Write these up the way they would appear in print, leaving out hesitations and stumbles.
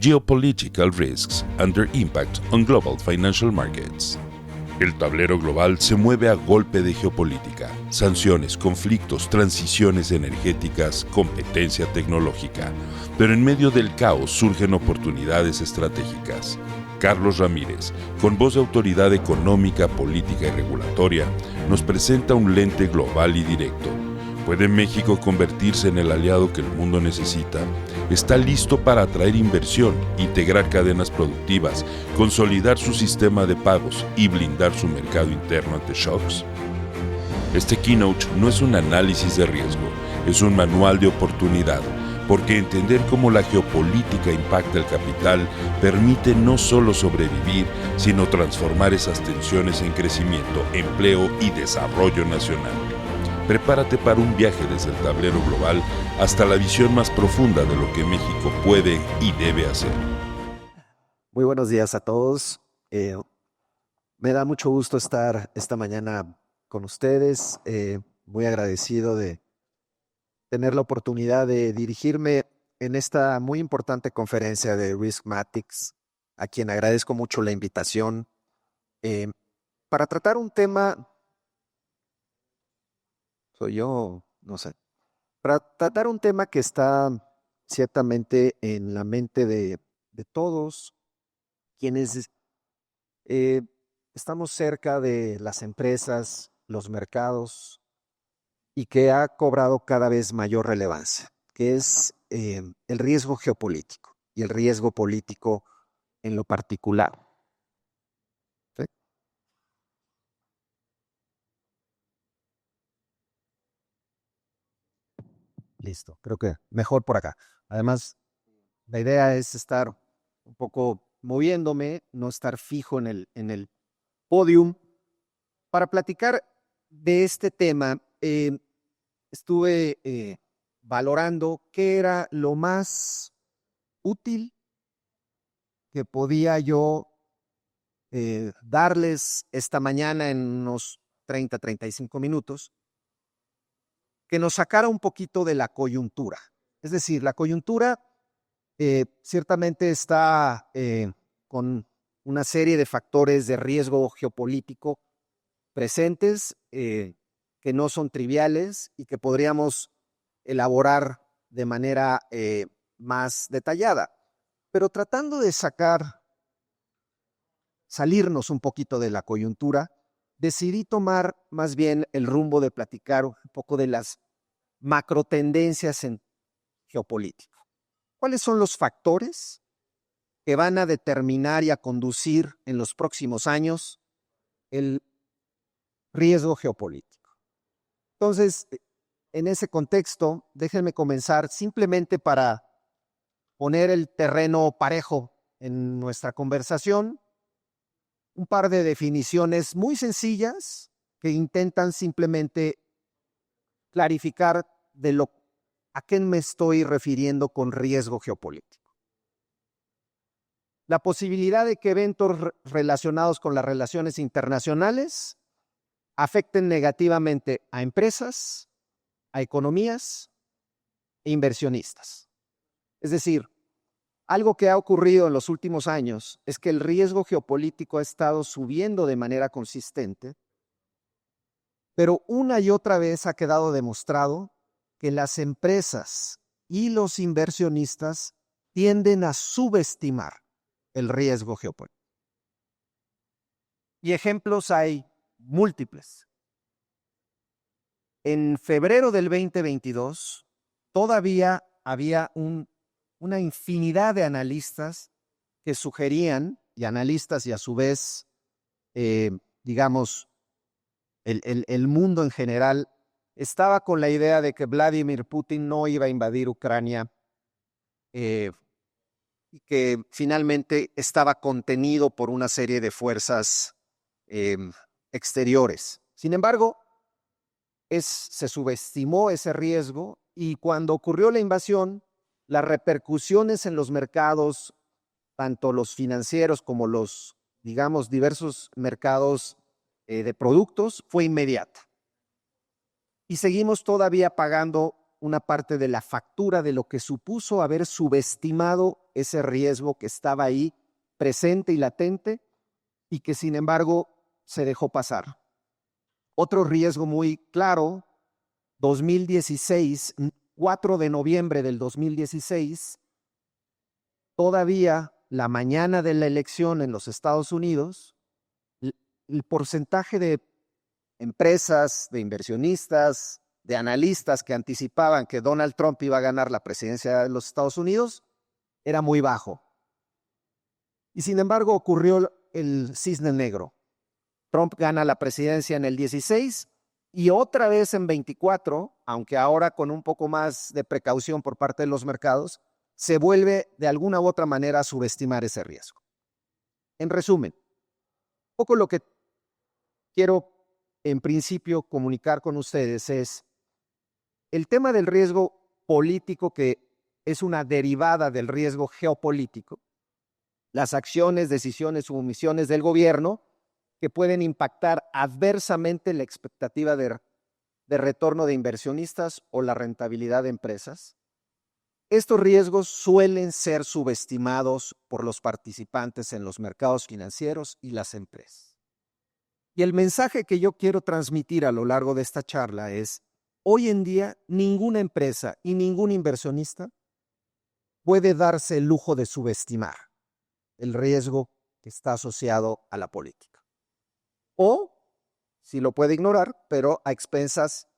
Geopolitical Risks and Their Impact on Global Financial Markets. El tablero global se mueve a golpe de geopolítica, sanciones, conflictos, transiciones energéticas, competencia tecnológica. Pero en medio del caos surgen oportunidades estratégicas. Carlos Ramírez, con voz de autoridad económica, política y regulatoria, nos presenta un lente global y directo. ¿Puede México convertirse en el aliado que el mundo necesita? ¿Está listo para atraer inversión, integrar cadenas productivas, consolidar su sistema de pagos y blindar su mercado interno ante shocks? Este keynote no es un análisis de riesgo, es un manual de oportunidad, porque entender cómo la geopolítica impacta el capital permite no solo sobrevivir, sino transformar esas tensiones en crecimiento, empleo y desarrollo nacional. Prepárate para un viaje desde el tablero global hasta la visión más profunda de lo que México puede y debe hacer. Muy buenos días a todos. Me da mucho gusto estar esta mañana con ustedes. Muy agradecido de tener la oportunidad de dirigirme en esta muy importante conferencia de Riskmatics, a quien agradezco mucho la invitación, para tratar un tema. Soy yo, no sé. Para tratar un tema que está ciertamente en la mente de todos quienes estamos cerca de las empresas, los mercados, y que ha cobrado cada vez mayor relevancia, que es el riesgo geopolítico y el riesgo político en lo particular. ¿Sí? Listo, creo que mejor por acá. Además, la idea es estar un poco moviéndome, no estar fijo en el podium. Para platicar de este tema, estuve valorando qué era lo más útil que podía yo darles esta mañana en unos 35 minutos, que nos sacara un poquito de la coyuntura. Es decir, la coyuntura ciertamente está con una serie de factores de riesgo geopolítico presentes que no son triviales y que podríamos elaborar de manera más detallada. Pero tratando de salirnos un poquito de la coyuntura, decidí tomar más bien el rumbo de platicar un poco de las macrotendencias en geopolítica. ¿Cuáles son los factores que van a determinar y a conducir en los próximos años el riesgo geopolítico? Entonces, en ese contexto, déjenme comenzar simplemente para poner el terreno parejo en nuestra conversación, un par de definiciones muy sencillas que intentan simplemente clarificar a qué me estoy refiriendo con riesgo geopolítico. La posibilidad de que eventos relacionados con las relaciones internacionales afecten negativamente a empresas, a economías e inversionistas. Es decir, algo que ha ocurrido en los últimos años es que el riesgo geopolítico ha estado subiendo de manera consistente, pero una y otra vez ha quedado demostrado que las empresas y los inversionistas tienden a subestimar el riesgo geopolítico. Y ejemplos hay múltiples. En febrero del 2022, todavía había una infinidad de analistas que sugerían, y analistas y a su vez, digamos, el mundo en general, estaba con la idea de que Vladimir Putin no iba a invadir Ucrania y que finalmente estaba contenido por una serie de fuerzas exteriores. Sin embargo, se subestimó ese riesgo y cuando ocurrió la invasión, las repercusiones en los mercados, tanto los financieros como los, digamos, diversos mercados de productos, fue inmediata. Y seguimos todavía pagando una parte de la factura de lo que supuso haber subestimado ese riesgo que estaba ahí presente y latente y que sin embargo se dejó pasar. Otro riesgo muy claro, 2016, 4 de noviembre del 2016, todavía la mañana de la elección en los Estados Unidos, el porcentaje de empresas, de inversionistas, de analistas que anticipaban que Donald Trump iba a ganar la presidencia de los Estados Unidos era muy bajo. Y sin embargo ocurrió el cisne negro. Trump gana la presidencia en el 16 y otra vez en 24, aunque ahora con un poco más de precaución por parte de los mercados, se vuelve de alguna u otra manera a subestimar ese riesgo. En resumen, un poco lo que quiero en principio comunicar con ustedes es el tema del riesgo político, que es una derivada del riesgo geopolítico, las acciones, decisiones u omisiones del gobierno que pueden impactar adversamente la expectativa de retorno de inversionistas o la rentabilidad de empresas. Estos riesgos suelen ser subestimados por los participantes en los mercados financieros y las empresas. Y el mensaje que yo quiero transmitir a lo largo de esta charla es: hoy en día ninguna empresa y ningún inversionista puede darse el lujo de subestimar el riesgo que está asociado a la política. O si lo puede ignorar, pero a expensas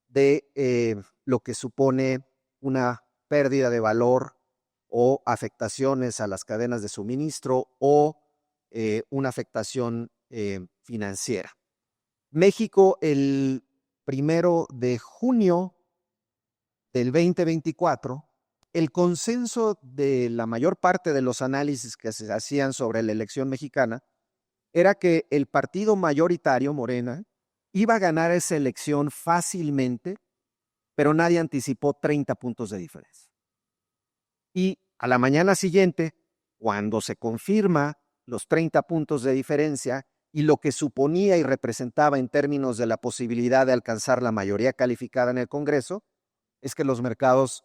de lo que supone una pérdida de valor o afectaciones a las cadenas de suministro o una afectación financiera. México, el 1 de junio del 2024, el consenso de la mayor parte de los análisis que se hacían sobre la elección mexicana era que el partido mayoritario, Morena, iba a ganar esa elección fácilmente, pero nadie anticipó 30 puntos de diferencia. Y a la mañana siguiente, cuando se confirma los 30 puntos de diferencia y lo que suponía y representaba en términos de la posibilidad de alcanzar la mayoría calificada en el Congreso, es que los mercados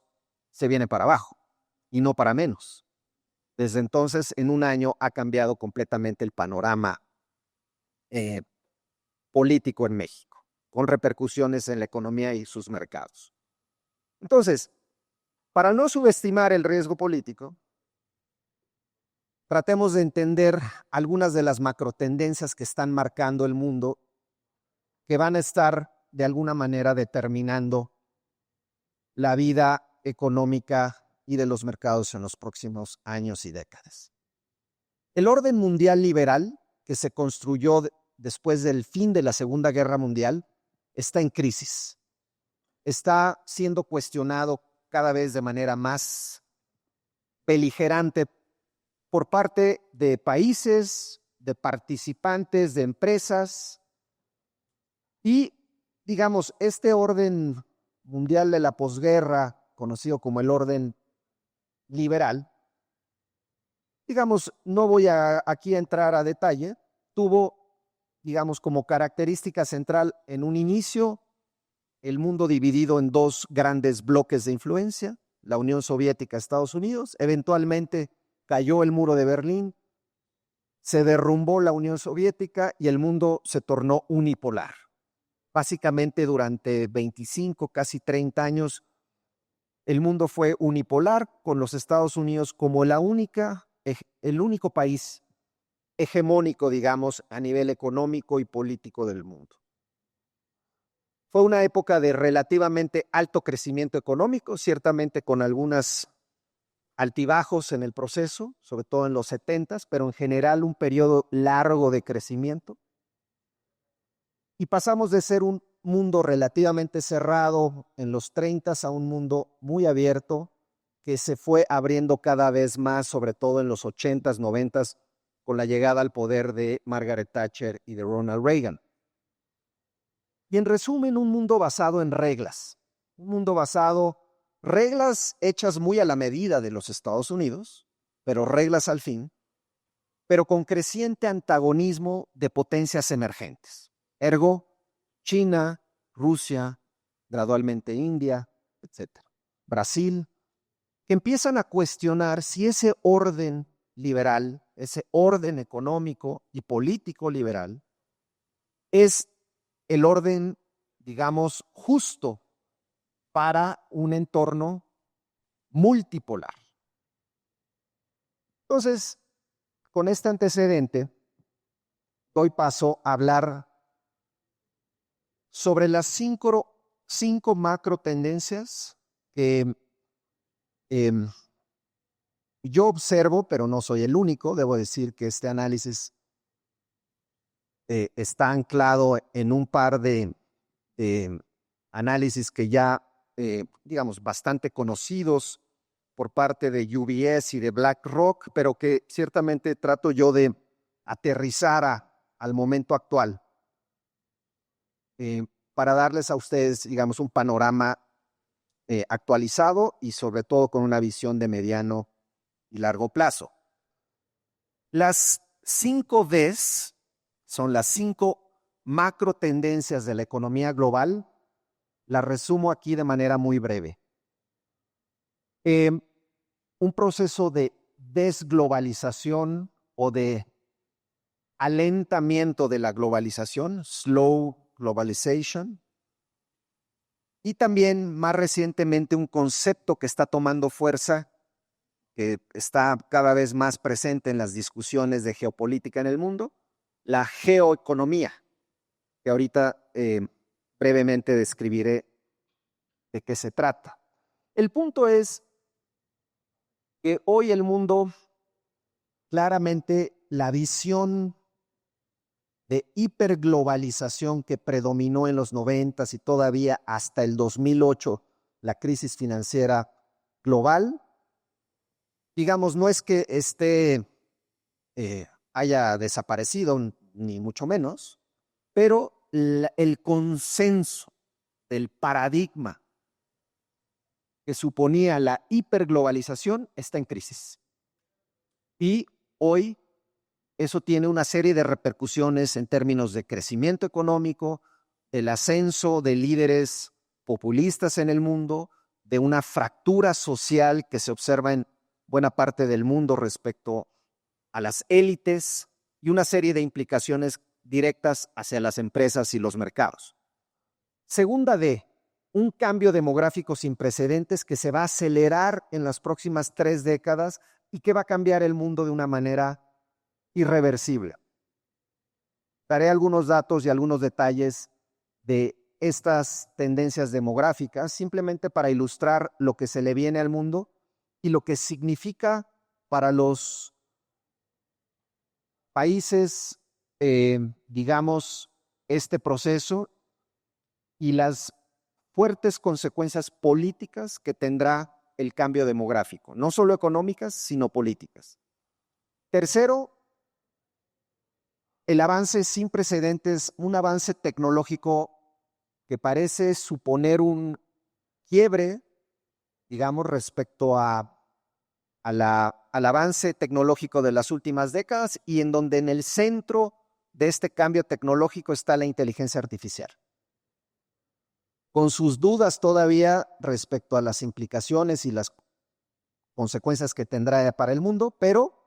se vienen para abajo y no para menos. Desde entonces, en un año ha cambiado completamente el panorama político en México, con repercusiones en la economía y sus mercados. Entonces, para no subestimar el riesgo político, tratemos de entender algunas de las macrotendencias que están marcando el mundo, que van a estar de alguna manera determinando la vida económica y de los mercados en los próximos años y décadas. El orden mundial liberal, que se construyó después del fin de la Segunda Guerra Mundial, está en crisis. Está siendo cuestionado cada vez de manera más beligerante por parte de países, de participantes, de empresas. Y, digamos, este orden mundial de la posguerra, conocido como el orden liberal, digamos, no voy aquí a entrar a detalle, tuvo, digamos, como característica central en un inicio el mundo dividido en dos grandes bloques de influencia, la Unión Soviética, Estados Unidos. Eventualmente cayó el muro de Berlín, se derrumbó la Unión Soviética y el mundo se tornó unipolar. Básicamente durante 25, casi 30 años, el mundo fue unipolar, con los Estados Unidos como el único país hegemónico, digamos, a nivel económico y político del mundo. Fue una época de relativamente alto crecimiento económico, ciertamente con algunos altibajos en el proceso, sobre todo en los 70s, pero en general un periodo largo de crecimiento. Y pasamos de ser un mundo relativamente cerrado en los 30s a un mundo muy abierto que se fue abriendo cada vez más, sobre todo en los 80s, 90s, con la llegada al poder de Margaret Thatcher y de Ronald Reagan. Y en resumen, un mundo basado en reglas, reglas hechas muy a la medida de los Estados Unidos, pero reglas al fin, pero con creciente antagonismo de potencias emergentes. Ergo, China, Rusia, gradualmente India, etc. Brasil, que empiezan a cuestionar si ese orden liberal, ese orden económico y político liberal, es el orden, digamos, justo para un entorno multipolar. Entonces, con este antecedente, doy paso a hablar sobre las cinco macro tendencias que yo observo, pero no soy el único. Debo decir que este análisis está anclado en un par de análisis que ya, digamos, bastante conocidos por parte de UBS y de BlackRock, pero que ciertamente trato yo de aterrizar al momento actual para darles a ustedes, digamos, un panorama actualizado y sobre todo con una visión de mediano y largo plazo. Las 5 Ds son las 5 macro tendencias de la economía global. Las resumo aquí de manera muy breve. Un proceso de desglobalización o de alentamiento de la globalización, slow globalization, y también más recientemente un concepto que está tomando fuerza, que está cada vez más presente en las discusiones de geopolítica en el mundo, la geoeconomía, que ahorita brevemente describiré de qué se trata. El punto es que hoy el mundo, claramente la visión de hiperglobalización que predominó en los 90s y todavía hasta el 2008, la crisis financiera global, digamos, no es que haya desaparecido, ni mucho menos, pero el consenso del paradigma que suponía la hiperglobalización está en crisis. Y hoy eso tiene una serie de repercusiones en términos de crecimiento económico, el ascenso de líderes populistas en el mundo, de una fractura social que se observa en buena parte del mundo respecto a las élites y una serie de implicaciones directas hacia las empresas y los mercados. Segunda D, un cambio demográfico sin precedentes que se va a acelerar en las próximas 3 décadas y que va a cambiar el mundo de una manera irreversible. Daré algunos datos y algunos detalles de estas tendencias demográficas simplemente para ilustrar lo que se le viene al mundo y lo que significa para los países, digamos, este proceso y las fuertes consecuencias políticas que tendrá el cambio demográfico, no solo económicas, sino políticas. Tercero, el avance sin precedentes, un avance tecnológico que parece suponer un quiebre, digamos, respecto al avance tecnológico de las últimas décadas y en donde en el centro de este cambio tecnológico está la inteligencia artificial. Con sus dudas todavía respecto a las implicaciones y las consecuencias que tendrá para el mundo, pero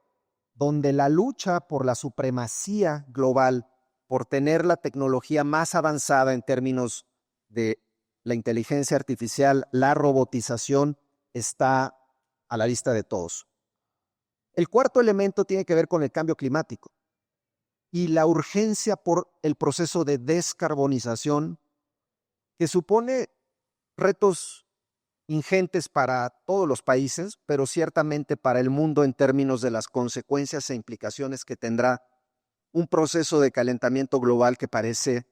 donde la lucha por la supremacía global, por tener la tecnología más avanzada en términos de la inteligencia artificial, la robotización, está a la vista de todos. El cuarto elemento tiene que ver con el cambio climático y la urgencia por el proceso de descarbonización que supone retos ingentes para todos los países, pero ciertamente para el mundo en términos de las consecuencias e implicaciones que tendrá un proceso de calentamiento global que parece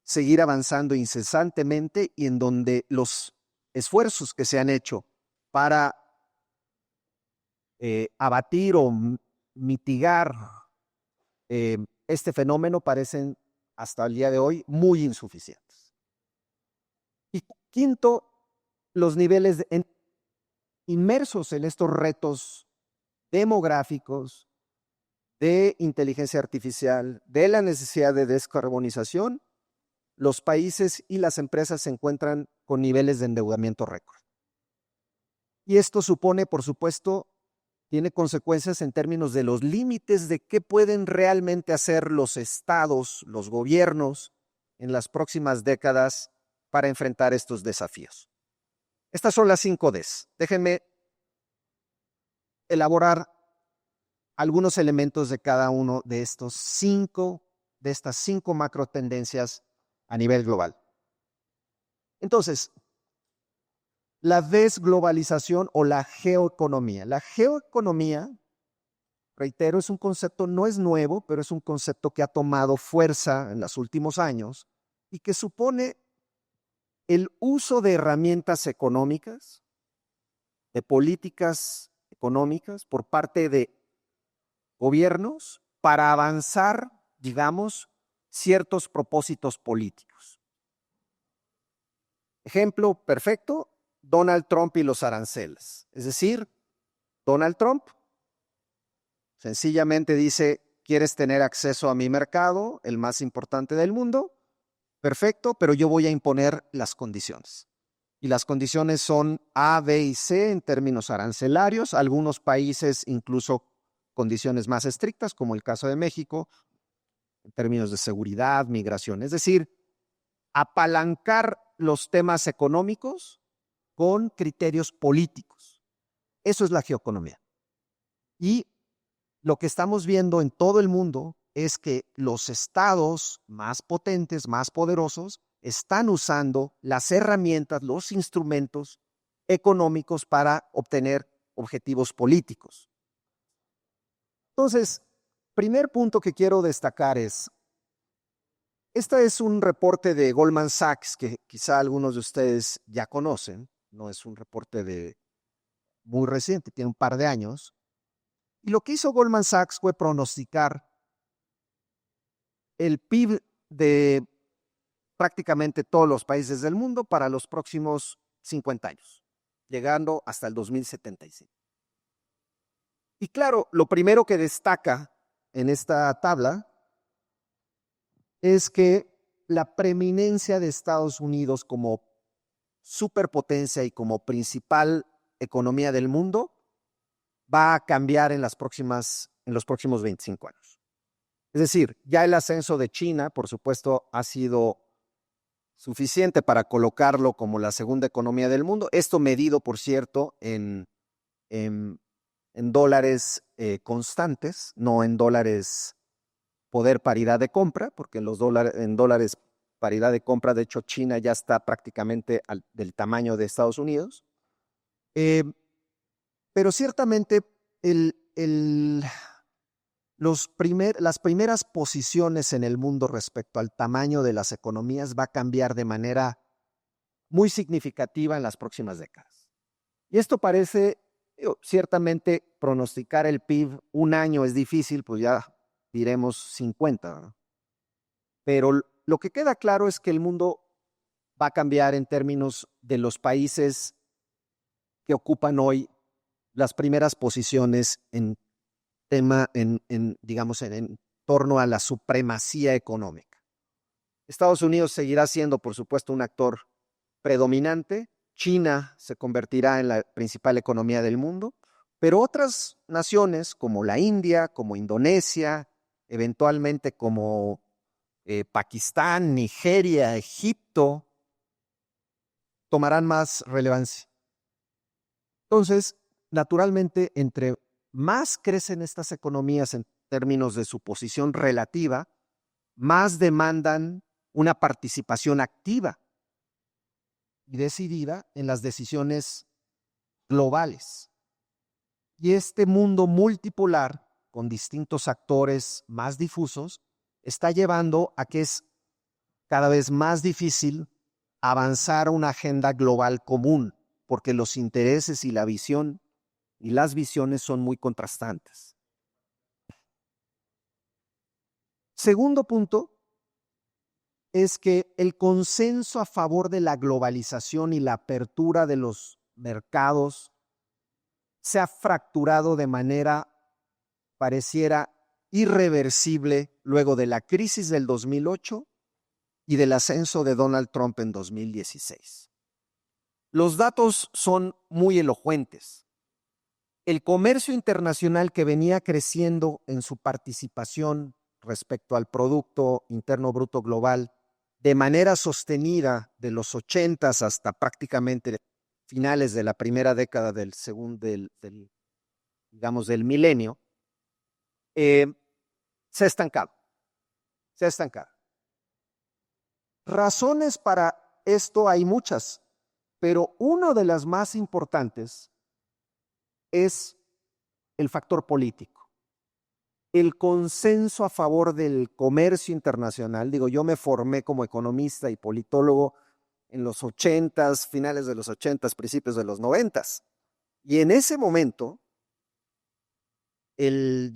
seguir avanzando incesantemente y en donde los esfuerzos que se han hecho para abatir o mitigar este fenómeno parecen hasta el día de hoy muy insuficientes. Y quinto, los niveles inmersos en estos retos demográficos, de inteligencia artificial, de la necesidad de descarbonización, los países y las empresas se encuentran con niveles de endeudamiento récord. Y esto supone, por supuesto, tiene consecuencias en términos de los límites de qué pueden realmente hacer los estados, los gobiernos, en las próximas décadas para enfrentar estos desafíos. Estas son las 5 Ds. Déjenme elaborar algunos elementos de cada uno de estas 5 macro tendencias a nivel global. Entonces, la desglobalización o la geoeconomía. La geoeconomía, reitero, es un concepto, no es nuevo, pero es un concepto que ha tomado fuerza en los últimos años y que supone el uso de herramientas económicas, de políticas económicas por parte de gobiernos para avanzar, digamos, ciertos propósitos políticos. Ejemplo perfecto, Donald Trump y los aranceles. Es decir, Donald Trump sencillamente dice, ¿quieres tener acceso a mi mercado, el más importante del mundo? Perfecto, pero yo voy a imponer las condiciones. Y las condiciones son A, B y C en términos arancelarios, algunos países incluso condiciones más estrictas, como el caso de México, en términos de seguridad, migración. Es decir, apalancar los temas económicos con criterios políticos. Eso es la geoeconomía. Y lo que estamos viendo en todo el mundo es que los estados más potentes, más poderosos, están usando las herramientas, los instrumentos económicos para obtener objetivos políticos. Entonces, primer punto que quiero destacar es, este es un reporte de Goldman Sachs que quizá algunos de ustedes ya conocen, no es un reporte muy reciente, tiene un par de años, y lo que hizo Goldman Sachs fue pronosticar el PIB de prácticamente todos los países del mundo para los próximos 50 años, llegando hasta el 2075. Y claro, lo primero que destaca en esta tabla es que la preeminencia de Estados Unidos como superpotencia y como principal economía del mundo va a cambiar en los próximos 25 años. Es decir, ya el ascenso de China, por supuesto, ha sido suficiente para colocarlo como la segunda economía del mundo. Esto medido, por cierto, en dólares constantes, no en dólares poder paridad de compra, porque en dólares paridad de compra, de hecho, China ya está prácticamente del tamaño de Estados Unidos. Pero ciertamente las primeras posiciones en el mundo respecto al tamaño de las economías va a cambiar de manera muy significativa en las próximas décadas. Y esto parece, ciertamente pronosticar el PIB un año es difícil, pues ya diremos 50, ¿no? Pero lo que queda claro es que el mundo va a cambiar en términos de los países que ocupan hoy las primeras posiciones en torno a la supremacía económica. Estados Unidos seguirá siendo, por supuesto, un actor predominante. China se convertirá en la principal economía del mundo, pero otras naciones como la India, como Indonesia, eventualmente como Pakistán, Nigeria, Egipto, tomarán más relevancia. Entonces, naturalmente, entre más crecen estas economías en términos de su posición relativa, más demandan una participación activa y decidida en las decisiones globales. Y este mundo multipolar, con distintos actores más difusos, está llevando a que es cada vez más difícil avanzar a una agenda global común, porque los intereses y la visión y las visiones son muy contrastantes. Segundo punto es que el consenso a favor de la globalización y la apertura de los mercados se ha fracturado de manera, pareciera, irreversible luego de la crisis del 2008 y del ascenso de Donald Trump en 2016. Los datos son muy elocuentes. El comercio internacional que venía creciendo en su participación respecto al Producto Interno Bruto Global de manera sostenida de los 80s hasta prácticamente finales de la primera década del milenio, se ha estancado. Se ha estancado. Razones para esto hay muchas, pero una de las más importantes es el factor político. El consenso a favor del comercio internacional. Digo, yo me formé como economista y politólogo en los 80s, finales de los 80s, principios de los 90s. Y en ese momento, el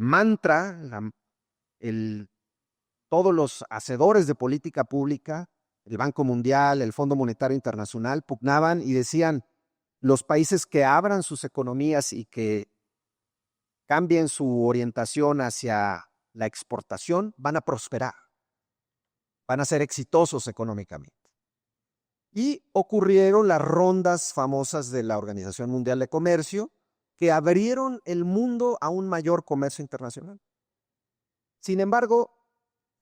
mantra, todos los hacedores de política pública, el Banco Mundial, el Fondo Monetario Internacional, pugnaban y decían, los países que abran sus economías y que cambien su orientación hacia la exportación van a prosperar, van a ser exitosos económicamente. Y ocurrieron las rondas famosas de la Organización Mundial de Comercio que abrieron el mundo a un mayor comercio internacional. Sin embargo,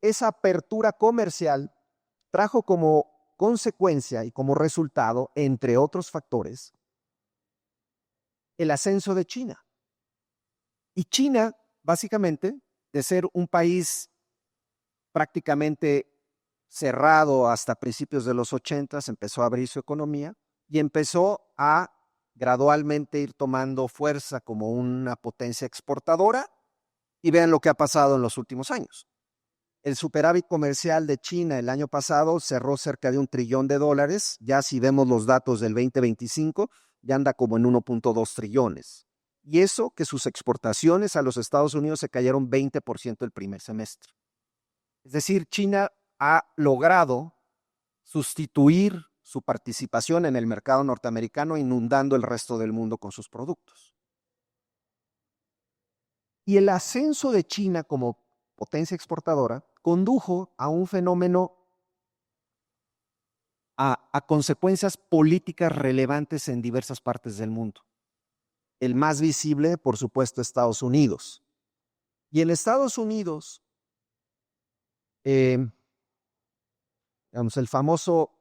esa apertura comercial trajo como consecuencia y como resultado, entre otros factores, el ascenso de China. Y China, básicamente, de ser un país prácticamente cerrado hasta principios de los 80s, empezó a abrir su economía y empezó a gradualmente ir tomando fuerza como una potencia exportadora. Y vean lo que ha pasado en los últimos años. El superávit comercial de China el año pasado cerró cerca de $1 trillón. Ya si vemos los datos del 2025, ya anda como en 1.2 trillones. Y eso que sus exportaciones a los Estados Unidos se cayeron 20% el primer semestre. Es decir, China ha logrado sustituir su participación en el mercado norteamericano, inundando el resto del mundo con sus productos. Y el ascenso de China como potencia exportadora condujo a un fenómeno, a consecuencias políticas relevantes en diversas partes del mundo. El más visible, por supuesto, Estados Unidos. Y en Estados Unidos, el famoso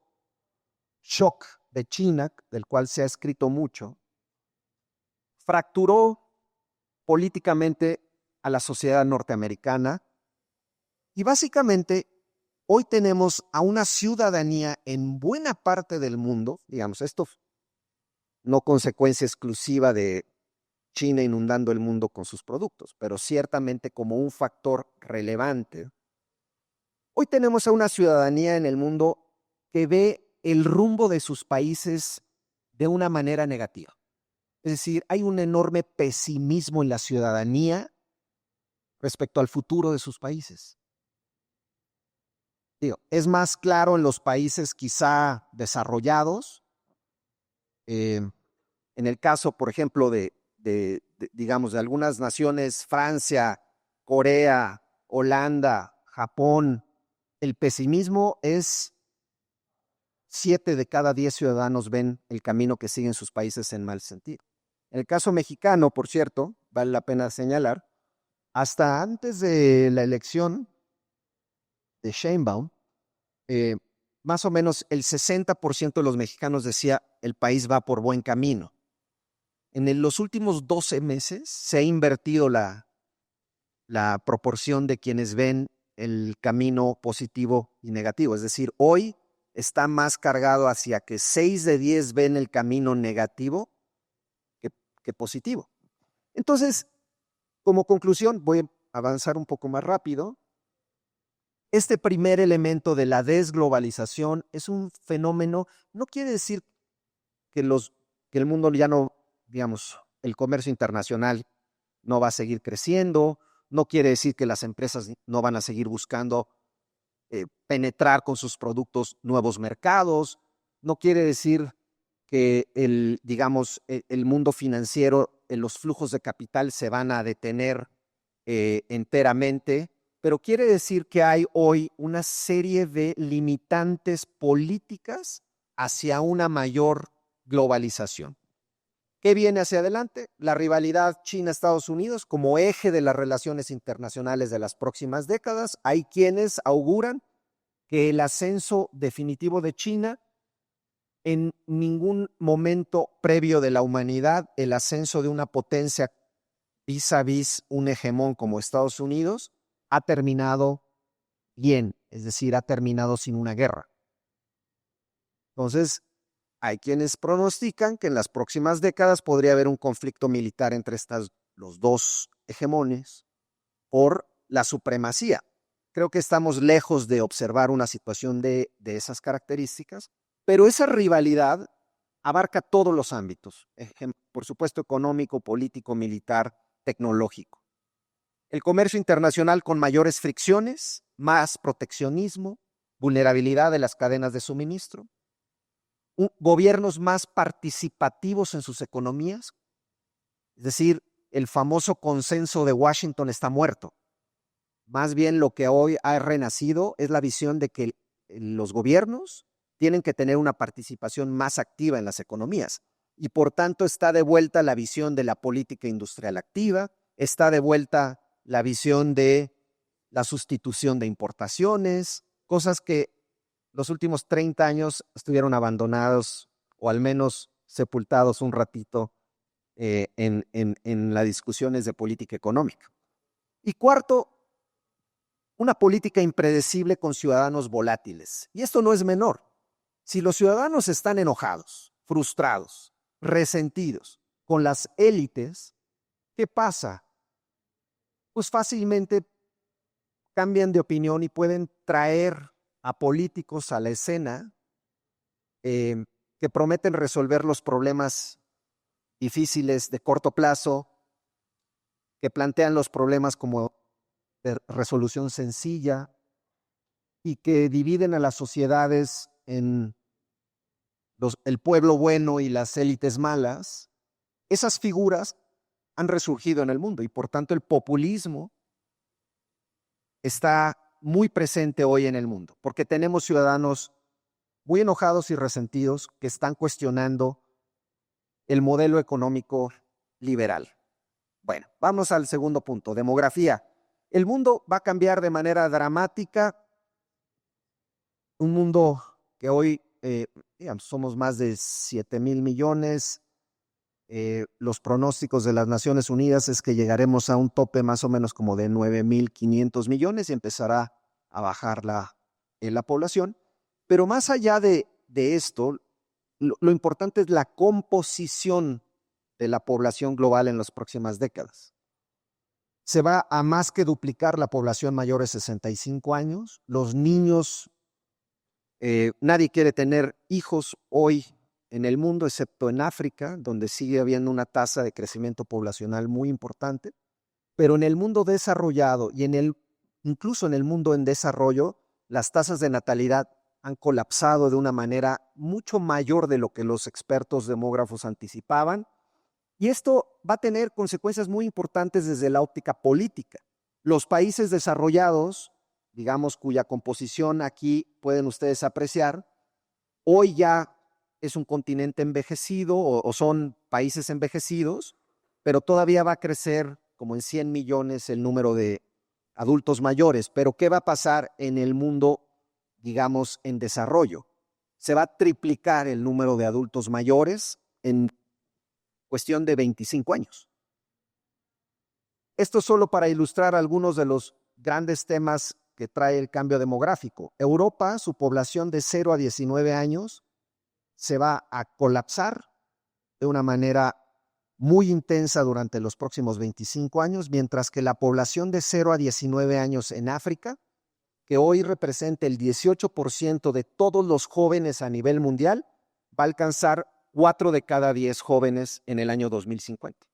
shock de China, del cual se ha escrito mucho, fracturó políticamente a la sociedad norteamericana y básicamente hoy tenemos a una ciudadanía en buena parte del mundo, esto no consecuencia exclusiva de China inundando el mundo con sus productos, pero ciertamente como un factor relevante. Hoy tenemos a una ciudadanía en el mundo que ve el rumbo de sus países de una manera negativa. Es decir, hay un enorme pesimismo en la ciudadanía respecto al futuro de sus países. Es más claro en los países quizá desarrollados. En el caso, por ejemplo, de algunas naciones, Francia, Corea, Holanda, Japón, el pesimismo es 7 de cada 10 ciudadanos ven el camino que siguen sus países en mal sentido. En el caso mexicano, por cierto, vale la pena señalar, hasta antes de la elección de Sheinbaum, más o menos el 60% de los mexicanos decía el país va por buen camino. En los últimos 12 meses se ha invertido la proporción de quienes ven el camino positivo y negativo. Es decir, hoy está más cargado hacia que 6 de 10 ven el camino negativo que positivo. Entonces, como conclusión, voy a avanzar un poco más rápido. Este primer elemento de la desglobalización es un fenómeno, no quiere decir que el mundo ya no, el comercio internacional no va a seguir creciendo, no quiere decir que las empresas no van a seguir buscando penetrar con sus productos nuevos mercados, no quiere decir que el mundo financiero, los flujos de capital se van a detener enteramente, pero quiere decir que hay hoy una serie de limitantes políticas hacia una mayor globalización. ¿Qué viene hacia adelante? La rivalidad China-Estados Unidos como eje de las relaciones internacionales de las próximas décadas. Hay quienes auguran que el ascenso definitivo de China, en ningún momento previo de la humanidad, el ascenso de una potencia vis a vis un hegemón como Estados Unidos, ha terminado bien, es decir, ha terminado sin una guerra. Entonces, hay quienes pronostican que en las próximas décadas podría haber un conflicto militar entre los dos hegemones por la supremacía. Creo que estamos lejos de observar una situación de esas características, pero esa rivalidad abarca todos los ámbitos, por supuesto económico, político, militar, tecnológico. El comercio internacional con mayores fricciones, más proteccionismo, vulnerabilidad de las cadenas de suministro, gobiernos más participativos en sus economías, es decir, el famoso consenso de Washington está muerto. Más bien lo que hoy ha renacido es la visión de que los gobiernos tienen que tener una participación más activa en las economías y por tanto está de vuelta la visión de la política industrial activa, está de vuelta la visión de la sustitución de importaciones, cosas que los últimos 30 años estuvieron abandonados o al menos sepultados un ratito en las discusiones de política económica. Y cuarto, una política impredecible con ciudadanos volátiles. Y esto no es menor. Si los ciudadanos están enojados, frustrados, resentidos con las élites, ¿qué pasa? Pues fácilmente cambian de opinión y pueden traer a políticos a la escena que prometen resolver los problemas difíciles de corto plazo, que plantean los problemas como de resolución sencilla y que dividen a las sociedades en el pueblo bueno y las élites malas. Esas figuras han resurgido en el mundo y por tanto el populismo está muy presente hoy en el mundo, porque tenemos ciudadanos muy enojados y resentidos que están cuestionando el modelo económico liberal. Bueno, vamos al segundo punto, demografía. El mundo va a cambiar de manera dramática, un mundo que hoy somos más de 7,000 millones. Los pronósticos de las Naciones Unidas es que llegaremos a un tope más o menos como de 9,500 millones y empezará a bajar la población. Pero más allá de esto, lo importante es la composición de la población global en las próximas décadas. Se va a más que duplicar la población mayor de 65 años. Los niños, nadie quiere tener hijos hoy en el mundo, excepto en África, donde sigue habiendo una tasa de crecimiento poblacional muy importante. Pero en el mundo desarrollado y incluso en el mundo en desarrollo, las tasas de natalidad han colapsado de una manera mucho mayor de lo que los expertos demógrafos anticipaban. Y esto va a tener consecuencias muy importantes desde la óptica política. Los países desarrollados, digamos, cuya composición aquí pueden ustedes apreciar, hoy ya es un continente envejecido o son países envejecidos, pero todavía va a crecer como en 100 millones el número de adultos mayores. Pero ¿qué va a pasar en el mundo, digamos, en desarrollo? Se va a triplicar el número de adultos mayores en cuestión de 25 años. Esto solo para ilustrar algunos de los grandes temas que trae el cambio demográfico. Europa, su población de 0 a 19 años se va a colapsar de una manera muy intensa durante los próximos 25 años, mientras que la población de 0 a 19 años en África, que hoy representa el 18% de todos los jóvenes a nivel mundial, va a alcanzar 4 de cada 10 jóvenes en el año 2050.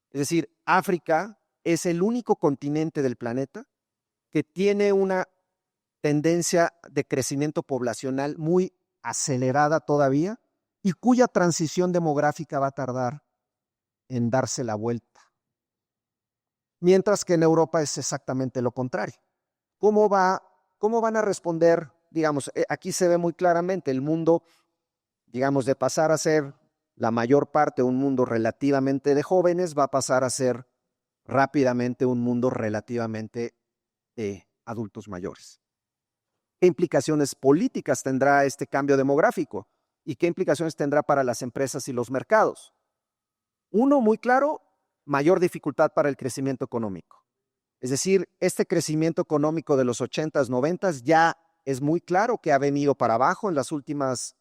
Es decir, África es el único continente del planeta que tiene una tendencia de crecimiento poblacional muy acelerada todavía y cuya transición demográfica va a tardar en darse la vuelta. Mientras que en Europa es exactamente lo contrario. ¿Cómo van a responder digamos, aquí se ve muy claramente el mundo, digamos, de pasar a ser la mayor parte un mundo relativamente de jóvenes, va a pasar a ser rápidamente un mundo relativamente de adultos mayores. ¿Qué implicaciones políticas tendrá este cambio demográfico? ¿Y qué implicaciones tendrá para las empresas y los mercados? Uno, muy claro, mayor dificultad para el crecimiento económico. Es decir, este crecimiento económico de los 80s, 90s ya es muy claro que ha venido para abajo en las últimas,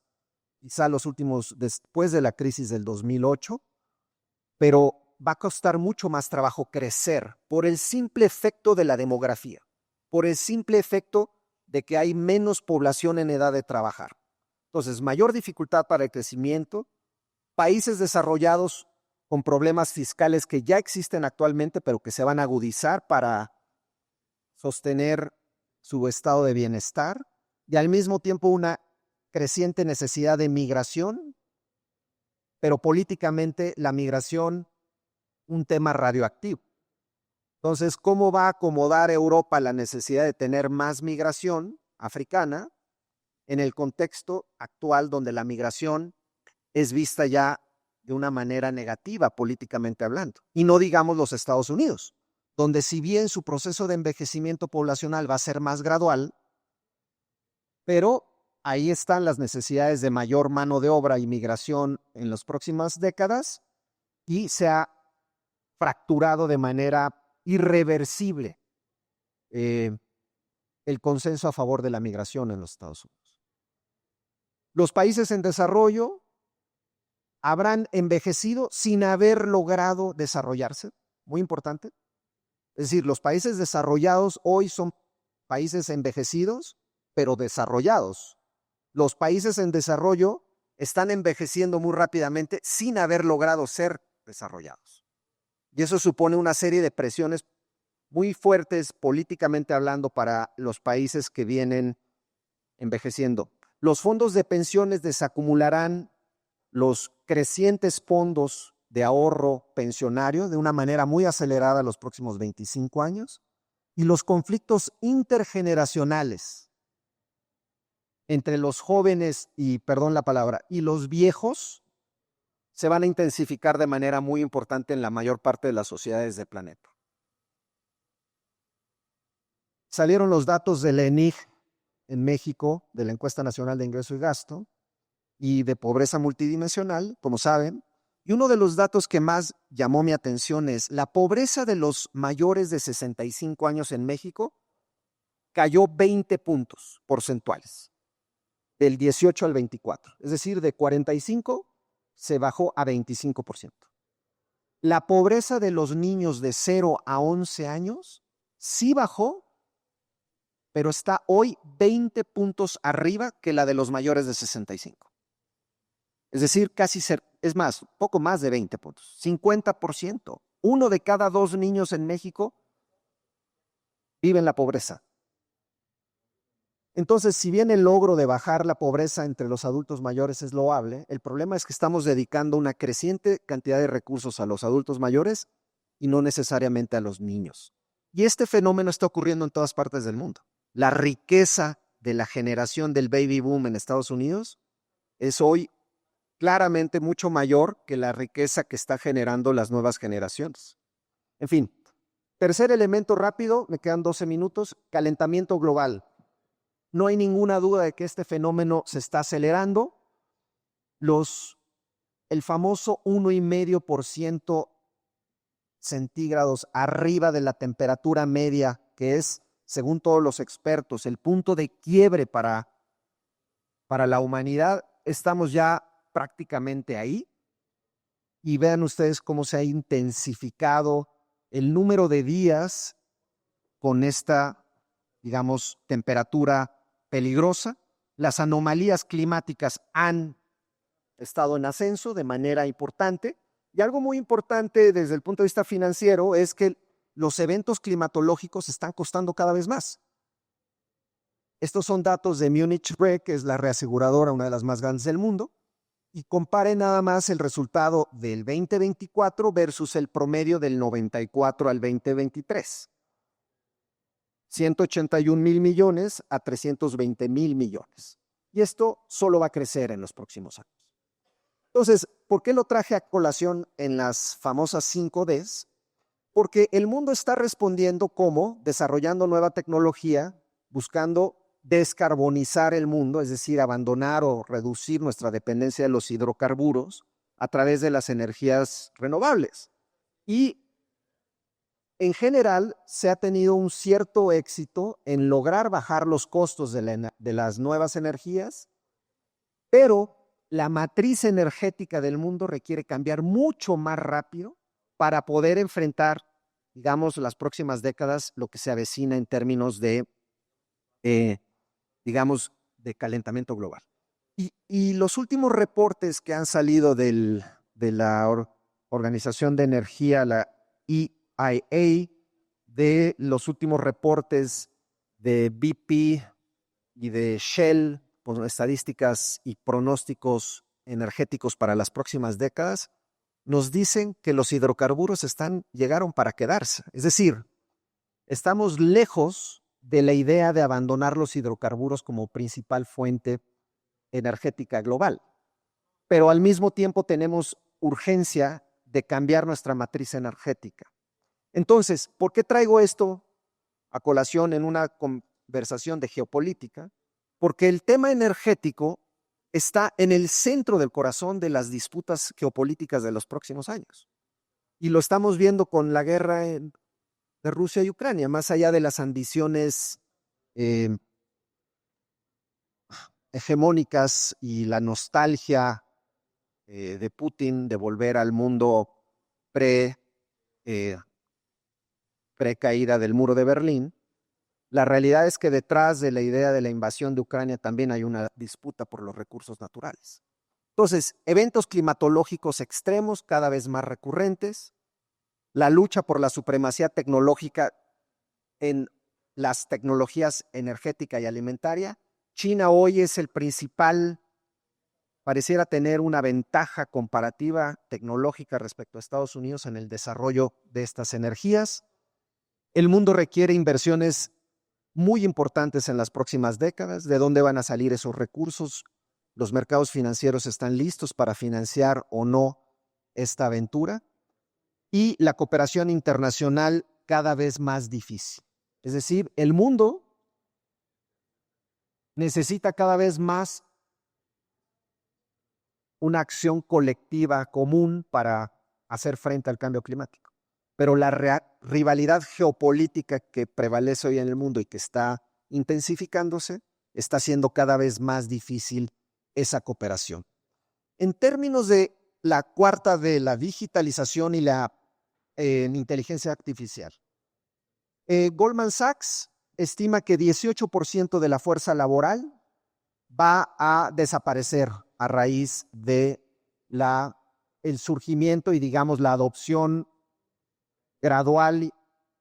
quizá los últimos, después de la crisis del 2008, pero va a costar mucho más trabajo crecer por el simple efecto de la demografía, por el simple efecto de que hay menos población en edad de trabajar. Entonces, mayor dificultad para el crecimiento, países desarrollados con problemas fiscales que ya existen actualmente, pero que se van a agudizar para sostener su estado de bienestar, y al mismo tiempo una creciente necesidad de migración, pero políticamente la migración un tema radioactivo. Entonces, ¿cómo va a acomodar Europa la necesidad de tener más migración africana en el contexto actual donde la migración es vista ya de una manera negativa políticamente hablando? Y no digamos los Estados Unidos, donde si bien su proceso de envejecimiento poblacional va a ser más gradual, pero ahí están las necesidades de mayor mano de obra y migración en las próximas décadas, y se ha fracturado de manera irreversible el consenso a favor de la migración en los Estados Unidos. Los países en desarrollo habrán envejecido sin haber logrado desarrollarse, muy importante. Es decir, los países desarrollados hoy son países envejecidos, pero desarrollados. Los países en desarrollo están envejeciendo muy rápidamente sin haber logrado ser desarrollados. Y eso supone una serie de presiones muy fuertes políticamente hablando para los países que vienen envejeciendo. Los fondos de pensiones desacumularán los crecientes fondos de ahorro pensionario de una manera muy acelerada en los próximos 25 años, y los conflictos intergeneracionales entre los jóvenes y, perdón la palabra, y los viejos se van a intensificar de manera muy importante en la mayor parte de las sociedades del planeta. Salieron los datos del ENIG en México, de la Encuesta Nacional de Ingreso y Gasto, y de pobreza multidimensional, como saben, y uno de los datos que más llamó mi atención es la pobreza de los mayores de 65 años en México cayó 20 puntos porcentuales, del 18 al 24, es decir, de 45 se bajó a 25%. La pobreza de los niños de 0 a 11 años sí bajó, pero está hoy 20 puntos arriba que la de los mayores de 65. Es decir, es más, poco más de 20 puntos, 50%. 1 de cada 2 niños en México vive en la pobreza. Entonces, si bien el logro de bajar la pobreza entre los adultos mayores es loable, el problema es que estamos dedicando una creciente cantidad de recursos a los adultos mayores y no necesariamente a los niños. Y este fenómeno está ocurriendo en todas partes del mundo. La riqueza de la generación del baby boom en Estados Unidos es hoy claramente mucho mayor que la riqueza que está generando las nuevas generaciones. En fin, tercer elemento rápido, me quedan 12 minutos, calentamiento global. No hay ninguna duda de que este fenómeno se está acelerando. El famoso 1,5% centígrados arriba de la temperatura media, que es, según todos los expertos, el punto de quiebre para la humanidad, estamos ya prácticamente ahí. Y vean ustedes cómo se ha intensificado el número de días con esta, digamos, temperatura peligrosa. Las anomalías climáticas han estado en ascenso de manera importante, y algo muy importante desde el punto de vista financiero es que los eventos climatológicos están costando cada vez más. Estos son datos de Munich Re, que es la reaseguradora, una de las más grandes del mundo, y compare nada más el resultado del 2024 versus el promedio del 94 al 2023. 181,000 millones a 320,000 millones. Y esto solo va a crecer en los próximos años. Entonces, ¿por qué lo traje a colación en las famosas 5Ds? Porque el mundo está respondiendo como desarrollando nueva tecnología, buscando descarbonizar el mundo, es decir, abandonar o reducir nuestra dependencia de los hidrocarburos a través de las energías renovables. Y en general se ha tenido un cierto éxito en lograr bajar los costos de las nuevas energías, pero la matriz energética del mundo requiere cambiar mucho más rápido para poder enfrentar, digamos, las próximas décadas, lo que se avecina en términos de, digamos, de calentamiento global. Y los últimos reportes que han salido de la Organización de Energía, la EIA, de los últimos reportes de BP y de Shell, con estadísticas y pronósticos energéticos para las próximas décadas, nos dicen que los hidrocarburos llegaron para quedarse. Es decir, estamos lejos de la idea de abandonar los hidrocarburos como principal fuente energética global. Pero al mismo tiempo tenemos urgencia de cambiar nuestra matriz energética. Entonces, ¿por qué traigo esto a colación en una conversación de geopolítica? Porque el tema energético está en el centro del corazón de las disputas geopolíticas de los próximos años. Y lo estamos viendo con la guerra de Rusia y Ucrania, más allá de las ambiciones hegemónicas y la nostalgia de Putin de volver al mundo pre-caída del muro de Berlín. La realidad es que detrás de la idea de la invasión de Ucrania también hay una disputa por los recursos naturales. Entonces, eventos climatológicos extremos cada vez más recurrentes, la lucha por la supremacía tecnológica en las tecnologías energética y alimentaria. China hoy es el principal, pareciera tener una ventaja comparativa tecnológica respecto a Estados Unidos en el desarrollo de estas energías. El mundo requiere inversiones muy importantes en las próximas décadas. ¿De dónde van a salir esos recursos? Los mercados financieros están listos para financiar o no esta aventura. Y la cooperación internacional cada vez más difícil. Es decir, el mundo necesita cada vez más una acción colectiva común para hacer frente al cambio climático. Pero la rivalidad geopolítica que prevalece hoy en el mundo y que está intensificándose, está haciendo cada vez más difícil esa cooperación. En términos de la cuarta de la digitalización y la inteligencia artificial, Goldman Sachs estima que 18% de la fuerza laboral va a desaparecer a raíz de el surgimiento y, digamos, la adopción gradual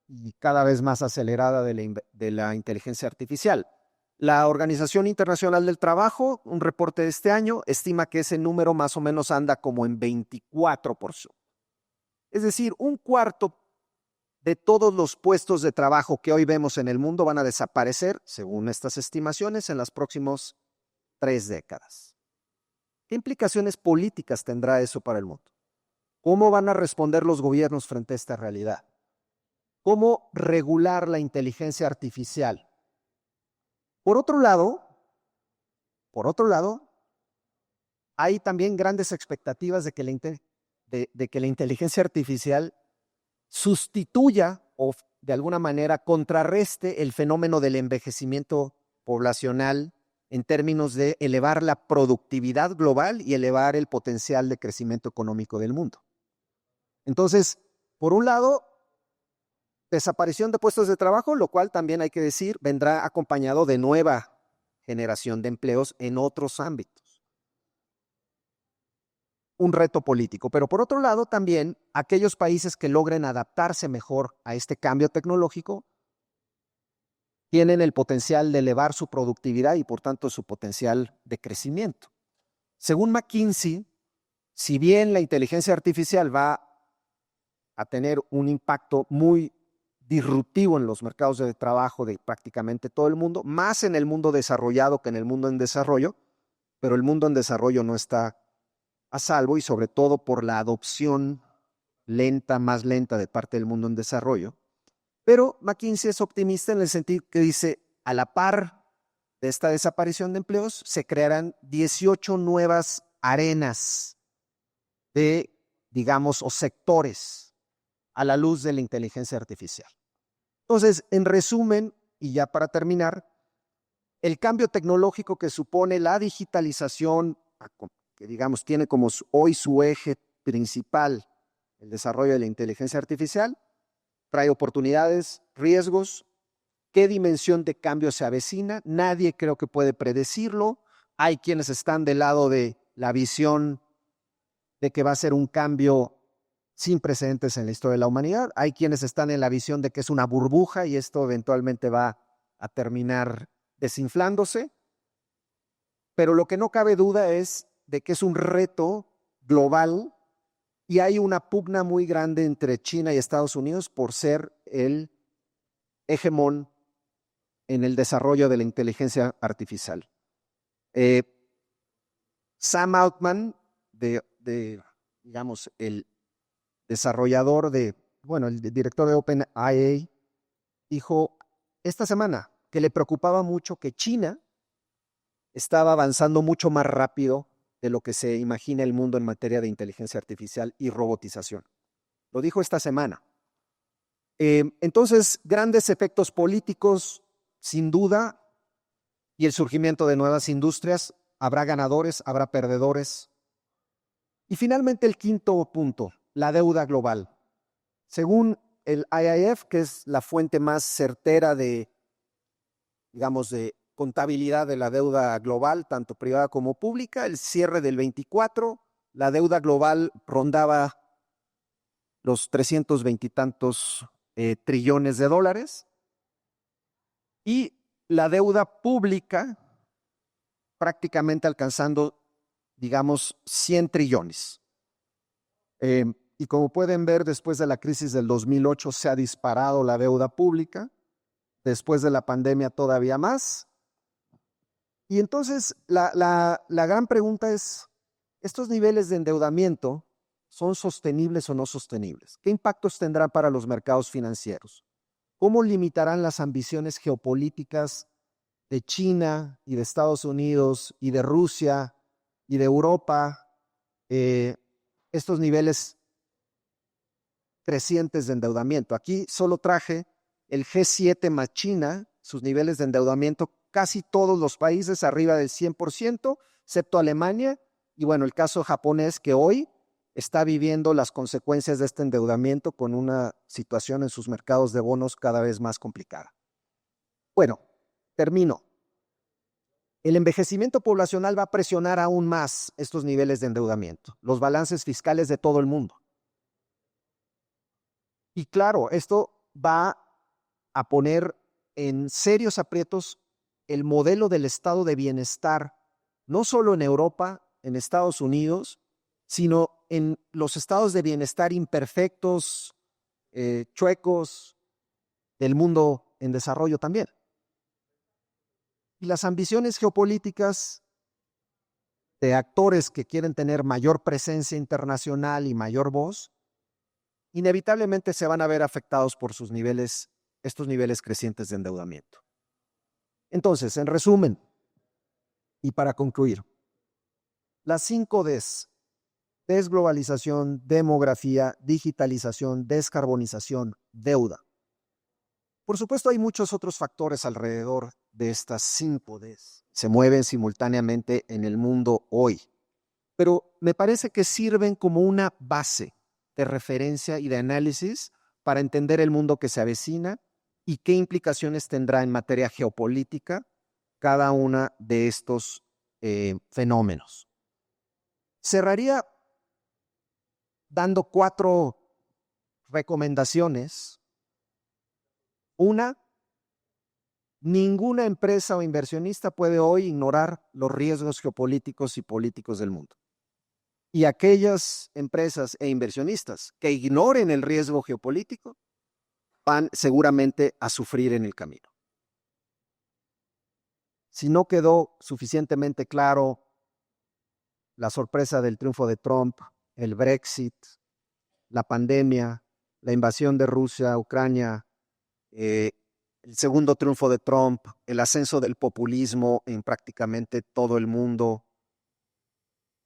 y cada vez más acelerada de la inteligencia artificial. La Organización Internacional del Trabajo, un reporte de este año, estima que ese número más o menos anda como en 24%. Es decir, un cuarto de todos los puestos de trabajo que hoy vemos en el mundo van a desaparecer, según estas estimaciones, en las próximas 3 décadas. ¿Qué implicaciones políticas tendrá eso para el mundo? ¿Cómo van a responder los gobiernos frente a esta realidad? ¿Cómo regular la inteligencia artificial? Por otro lado, hay también grandes expectativas de que la inteligencia artificial sustituya o de alguna manera contrarreste el fenómeno del envejecimiento poblacional en términos de elevar la productividad global y elevar el potencial de crecimiento económico del mundo. Entonces, por un lado, desaparición de puestos de trabajo, lo cual también hay que decir, vendrá acompañado de nueva generación de empleos en otros ámbitos. Un reto político, pero por otro lado también aquellos países que logren adaptarse mejor a este cambio tecnológico tienen el potencial de elevar su productividad y por tanto su potencial de crecimiento. Según McKinsey, si bien la inteligencia artificial va a tener un impacto muy disruptivo en los mercados de trabajo de prácticamente todo el mundo, más en el mundo desarrollado que en el mundo en desarrollo, pero el mundo en desarrollo no está a salvo y sobre todo por la adopción lenta, más lenta de parte del mundo en desarrollo. Pero McKinsey es optimista en el sentido que dice, a la par de esta desaparición de empleos, se crearán 18 nuevas arenas de, digamos, o sectores a la luz de la inteligencia artificial. Entonces, en resumen, y ya para terminar, el cambio tecnológico que supone la digitalización, que digamos tiene como hoy su eje principal el desarrollo de la inteligencia artificial, trae oportunidades, riesgos. ¿Qué dimensión de cambio se avecina? Nadie creo que puede predecirlo. Hay quienes están del lado de la visión de que va a ser un cambio sin precedentes en la historia de la humanidad. Hay quienes están en la visión de que es una burbuja y esto eventualmente va a terminar desinflándose. Pero lo que no cabe duda es de que es un reto global y hay una pugna muy grande entre China y Estados Unidos por ser el hegemón en el desarrollo de la inteligencia artificial. Sam Altman, digamos, el desarrollador el director de OpenAI, dijo esta semana que le preocupaba mucho que China estaba avanzando mucho más rápido de lo que se imagina el mundo en materia de inteligencia artificial y robotización. Lo dijo esta semana. Entonces, grandes efectos políticos, sin duda, y el surgimiento de nuevas industrias. Habrá ganadores, habrá perdedores. Y finalmente el quinto punto, la deuda global. Según el IIF, que es la fuente más certera de contabilidad de la deuda global, tanto privada como pública, el cierre del 24, la deuda global rondaba los 320 y tantos trillones de dólares y la deuda pública prácticamente alcanzando, 100 trillones. Y como pueden ver, después de la crisis del 2008 se ha disparado la deuda pública, después de la pandemia todavía más. Y entonces la gran pregunta es, ¿estos niveles de endeudamiento son sostenibles o no sostenibles? ¿Qué impactos tendrán para los mercados financieros? ¿Cómo limitarán las ambiciones geopolíticas de China y de Estados Unidos y de Rusia y de Europa estos niveles crecientes de endeudamiento? Aquí solo traje el G7 más China, sus niveles de endeudamiento, casi todos los países arriba del 100%, excepto Alemania, y bueno, el caso japonés que hoy está viviendo las consecuencias de este endeudamiento con una situación en sus mercados de bonos cada vez más complicada. Bueno, termino. El envejecimiento poblacional va a presionar aún más estos niveles de endeudamiento, los balances fiscales de todo el mundo. Y claro, esto va a poner en serios aprietos el modelo del estado de bienestar, no solo en Europa, en Estados Unidos, sino en los estados de bienestar imperfectos, chuecos, del mundo en desarrollo también. Y las ambiciones geopolíticas de actores que quieren tener mayor presencia internacional y mayor voz, inevitablemente se van a ver afectados por estos niveles crecientes de endeudamiento. Entonces, en resumen, y para concluir, las 5 Ds: desglobalización, demografía, digitalización, descarbonización, deuda. Por supuesto, hay muchos otros factores alrededor de estas 5 Ds. Se mueven simultáneamente en el mundo hoy, pero me parece que sirven como una base de referencia y de análisis para entender el mundo que se avecina y qué implicaciones tendrá en materia geopolítica cada una de estos fenómenos. Cerraría dando 4 recomendaciones. Una, ninguna empresa o inversionista puede hoy ignorar los riesgos geopolíticos y políticos del mundo. Y aquellas empresas e inversionistas que ignoren el riesgo geopolítico van seguramente a sufrir en el camino. Si no quedó suficientemente claro la sorpresa del triunfo de Trump, el Brexit, la pandemia, la invasión de Rusia a Ucrania, el segundo triunfo de Trump, el ascenso del populismo en prácticamente todo el mundo.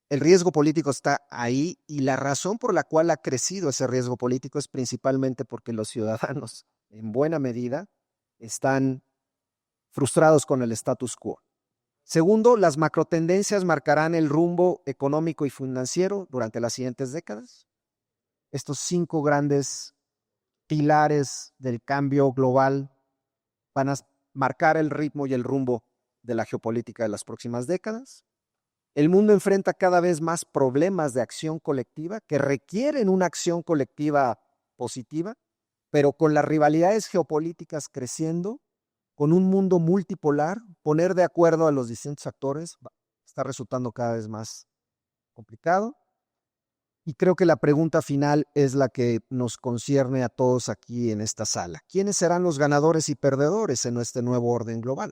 El riesgo político está ahí y la razón por la cual ha crecido ese riesgo político es principalmente porque los ciudadanos, en buena medida, están frustrados con el status quo. Segundo, las macrotendencias marcarán el rumbo económico y financiero durante las siguientes décadas. Estos 5 grandes pilares del cambio global van a marcar el ritmo y el rumbo de la geopolítica de las próximas décadas. El mundo enfrenta cada vez más problemas de acción colectiva que requieren una acción colectiva positiva, pero con las rivalidades geopolíticas creciendo, con un mundo multipolar, poner de acuerdo a los distintos actores está resultando cada vez más complicado. Y creo que la pregunta final es la que nos concierne a todos aquí en esta sala. ¿Quiénes serán los ganadores y perdedores en este nuevo orden global?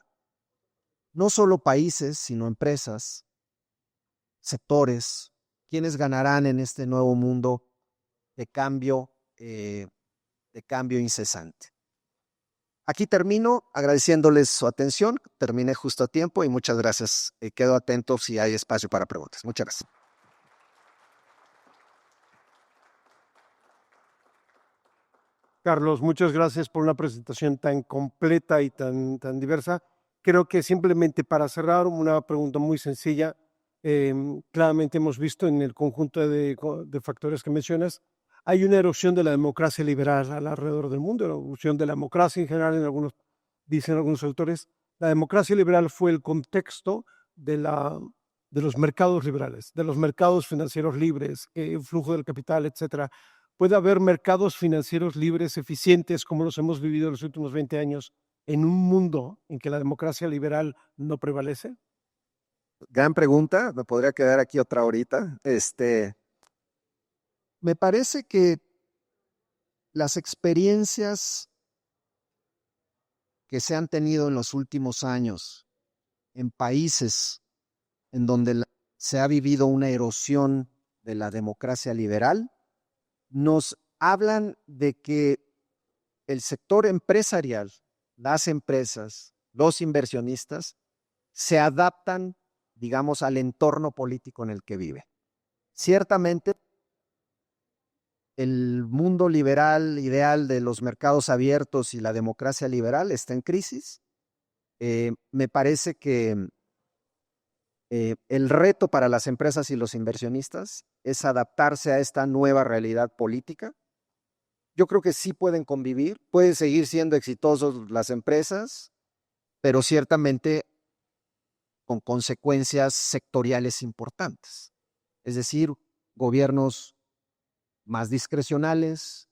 No solo países, sino empresas, sectores, ¿quiénes ganarán en este nuevo mundo de cambio incesante? Aquí termino agradeciéndoles su atención. Terminé justo a tiempo y muchas gracias. Quedo atento si hay espacio para preguntas. Muchas gracias. Carlos, muchas gracias por una presentación tan completa y tan diversa. Creo que simplemente para cerrar, una pregunta muy sencilla. Claramente hemos visto en el conjunto de factores que mencionas, hay una erosión de la democracia liberal alrededor del mundo, erosión de la democracia en general, dicen algunos autores. La democracia liberal fue el contexto de los mercados liberales, de los mercados financieros libres, el flujo del capital, etcétera. ¿Puede haber mercados financieros libres, eficientes, como los hemos vivido en los últimos 20 años, en un mundo en que la democracia liberal no prevalece? Gran pregunta, me podría quedar aquí otra horita. Me parece que las experiencias que se han tenido en los últimos años en países en donde se ha vivido una erosión de la democracia liberal, nos hablan de que el sector empresarial, las empresas, los inversionistas, se adaptan, digamos, al entorno político en el que vive. Ciertamente, el mundo liberal ideal de los mercados abiertos y la democracia liberal está en crisis. Me parece que el reto para las empresas y los inversionistas es adaptarse a esta nueva realidad política. Yo creo que sí pueden convivir, pueden seguir siendo exitosos las empresas, pero ciertamente con consecuencias sectoriales importantes. Es decir, gobiernos más discrecionales,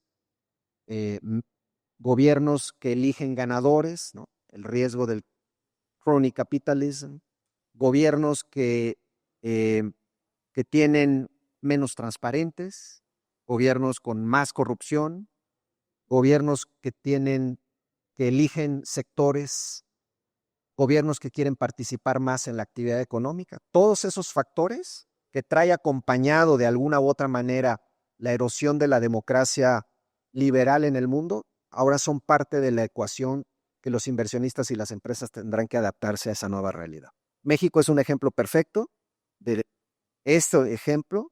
gobiernos que eligen ganadores, ¿no? El riesgo del crony capitalism, gobiernos que tienen menos transparentes, gobiernos con más corrupción, gobiernos que eligen sectores, gobiernos que quieren participar más en la actividad económica. Todos esos factores que trae acompañado de alguna u otra manera la erosión de la democracia liberal en el mundo, ahora son parte de la ecuación que los inversionistas y las empresas tendrán que adaptarse a esa nueva realidad. México es un ejemplo perfecto de este ejemplo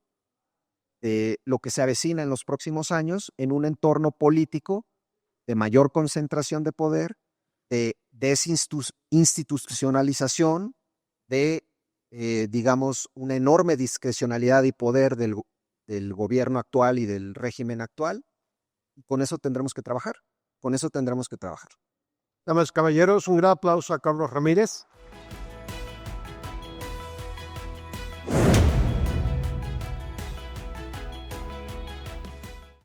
de lo que se avecina en los próximos años en un entorno político de mayor concentración de poder, de desinstitucionalización, de, digamos, una enorme discrecionalidad y poder del gobierno actual y del régimen actual. Y con eso tendremos que trabajar. Damas y caballeros, un gran aplauso a Carlos Ramírez.